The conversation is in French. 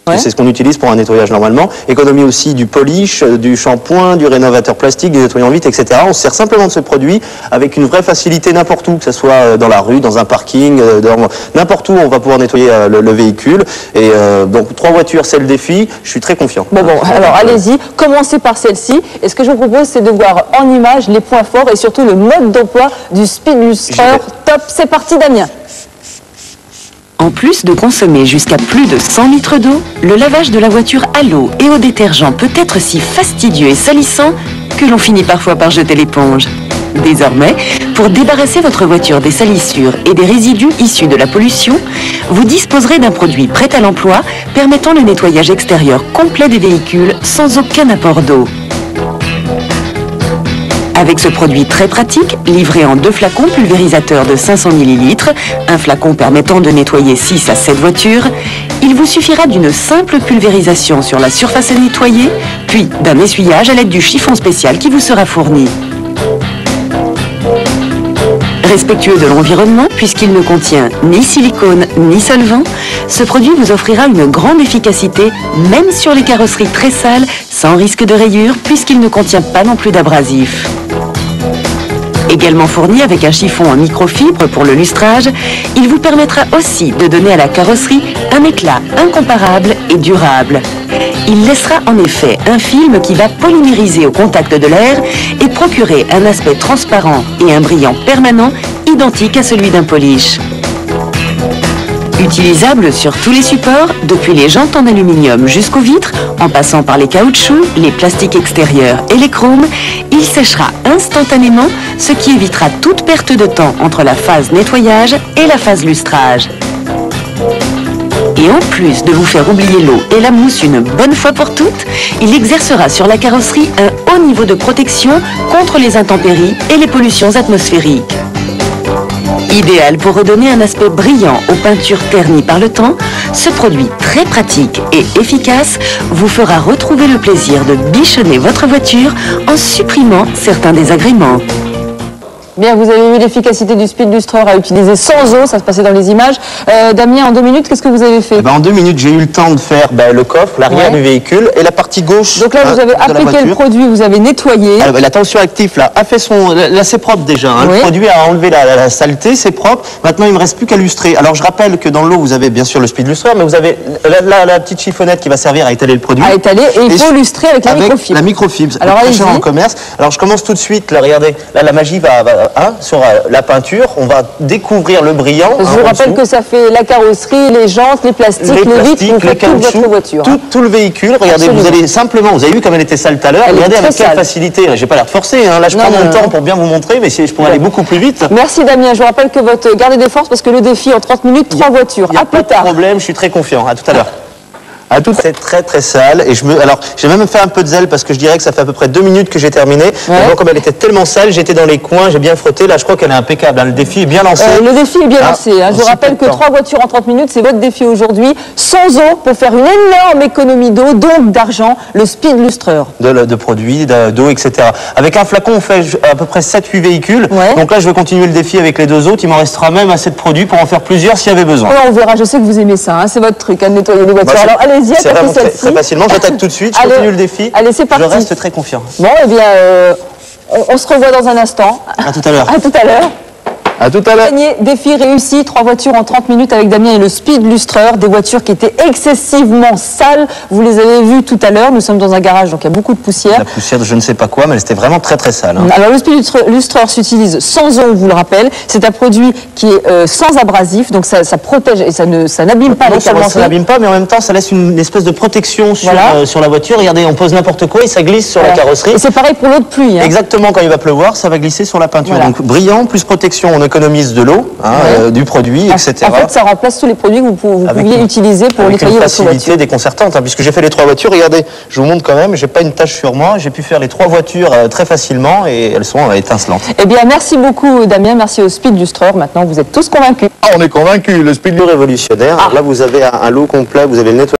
Ouais. C'est ce qu'on utilise pour un nettoyage normalement. Économie aussi du polish, du shampoing, du rénovateur plastique, du nettoyant vite, etc. On se sert simplement de ce produit avec une vraie facilité n'importe où, que ce soit dans la rue, dans un parking, n'importe où on va pouvoir nettoyer le véhicule. Et donc 3 voitures, c'est le défi. Je suis très confiant. Bon, alors allez-y, commencez par celle-ci. Et ce que je vous propose, c'est de voir en image les points forts et surtout le mode d'emploi du Speed Lustreur. Top, c'est parti Damien. En plus de consommer jusqu'à plus de 100 litres d'eau, le lavage de la voiture à l'eau et au détergent peut être si fastidieux et salissant que l'on finit parfois par jeter l'éponge. Désormais, pour débarrasser votre voiture des salissures et des résidus issus de la pollution, vous disposerez d'un produit prêt à l'emploi permettant le nettoyage extérieur complet des véhicules sans aucun apport d'eau. Avec ce produit très pratique, livré en 2 flacons pulvérisateurs de 500 ml, un flacon permettant de nettoyer 6 à 7 voitures, il vous suffira d'une simple pulvérisation sur la surface à nettoyer, puis d'un essuyage à l'aide du chiffon spécial qui vous sera fourni. Respectueux de l'environnement, puisqu'il ne contient ni silicone ni solvant, ce produit vous offrira une grande efficacité, même sur les carrosseries très sales, sans risque de rayures, puisqu'il ne contient pas non plus d'abrasif. Également fourni avec un chiffon en microfibre pour le lustrage, il vous permettra aussi de donner à la carrosserie un éclat incomparable et durable. Il laissera en effet un film qui va polymériser au contact de l'air et procurer un aspect transparent et un brillant permanent identique à celui d'un polish. Utilisable sur tous les supports, depuis les jantes en aluminium jusqu'aux vitres, en passant par les caoutchoucs, les plastiques extérieurs et les chromes, il séchera instantanément, ce qui évitera toute perte de temps entre la phase nettoyage et la phase lustrage. Et en plus de vous faire oublier l'eau et la mousse une bonne fois pour toutes, il exercera sur la carrosserie un haut niveau de protection contre les intempéries et les pollutions atmosphériques. Idéal pour redonner un aspect brillant aux peintures ternies par le temps, ce produit très pratique et efficace vous fera retrouver le plaisir de bichonner votre voiture en supprimant certains désagréments. Bien, vous avez vu l'efficacité du Speed Lustreur à utiliser sans eau, ça se passait dans les images. Damien, en 2 minutes, qu'est-ce que vous avez fait? En 2 minutes, j'ai eu le temps de faire le coffre, l'arrière du véhicule et la partie gauche. Donc là, vous avez appliqué le produit, vous avez nettoyé. La tension active là a fait son... Là, c'est propre déjà. Le produit a enlevé la saleté, c'est propre. Maintenant, il ne me reste plus qu'à lustrer. Alors, je rappelle que dans l'eau, vous avez bien sûr le Speed Lustreur, mais vous avez la petite chiffonnette qui va servir à étaler le produit. À étaler, et il faut lustrer avec la microfibre. La microfibre, alors, très cher en commerce. Alors, je commence tout de suite. Là, regardez, là, la magie va sur la peinture, on va découvrir le brillant. Je vous rappelle que ça fait la carrosserie, les jantes, les plastiques, les vitres, toute votre voiture. Tout le véhicule. Regardez, vous allez simplement, vous avez vu comme elle était sale tout à l'heure. Regardez avec quelle facilité. J'ai pas l'air de forcer. Là, je prends mon temps pour bien vous montrer, mais je pourrais aller beaucoup plus vite. Merci Damien. Je vous rappelle que votre gardez des forces parce que le défi en 30 minutes, 3 voitures. À plus tard. Pas de problème. Je suis très confiant. À tout à l'heure. C'est très très sale et alors j'ai même fait un peu de zèle parce que je dirais que ça fait à peu près 2 minutes que j'ai terminé. Donc, comme elle était tellement sale, j'étais dans les coins, j'ai bien frotté. Là, je crois qu'elle est impeccable. Le défi est bien lancé. Le défi est bien lancé. Je vous rappelle que 3 voitures en 30 minutes, c'est votre défi aujourd'hui. Sans eau pour faire une énorme économie d'eau, donc d'argent, le Speed Lustreur. De produits, d'eau, etc. Avec un flacon, on fait à peu près 7-8 véhicules. Donc là, je vais continuer le défi avec les 2 autres. Il m'en restera même assez de produits pour en faire plusieurs s'il y avait besoin. On verra. Je sais que vous aimez ça. C'est votre truc, de nettoyer les voitures. Alors allez-y. C'est vraiment très facilement, j'attaque tout de suite, je continue le défi. Allez, c'est parti. Je reste très confiant. Bon, eh bien, on se revoit dans un instant. À tout à l'heure. À tout à l'heure. À tout à l'heure. Défi réussi, 3 voitures en 30 minutes avec Damien et le Speed Lustreur, des voitures qui étaient excessivement sales. Vous les avez vues tout à l'heure. Nous sommes dans un garage, donc il y a beaucoup de poussière. La poussière de je ne sais pas quoi, mais elle était vraiment très très sale. Alors le Speed Lustreur s'utilise sans eau, on vous le rappelle. C'est un produit qui est sans abrasif, donc ça protège et ça n'abîme pas les carrosseries. Non seulement ça n'abîme pas, mais en même temps ça laisse une espèce de protection sur la voiture. Regardez, on pose n'importe quoi et ça glisse sur la carrosserie. Et c'est pareil pour l'eau de pluie. Exactement, quand il va pleuvoir, ça va glisser sur la peinture. Donc brillant, plus protection, on économise de l'eau, du produit, etc. En fait, ça remplace tous les produits que vous pouviez utiliser pour nettoyer votre voiture. Avec une facilité déconcertante, puisque j'ai fait les 3 voitures. Regardez, je vous montre quand même, j'ai pas une tache sur moi. J'ai pu faire les 3 voitures très facilement et elles sont étincelantes. Eh bien, merci beaucoup Damien, merci au Speed Lustreur. Maintenant, vous êtes tous convaincus. On est convaincus, le Speed révolutionnaire. Là, vous avez un lot complet, vous avez le nettoyage.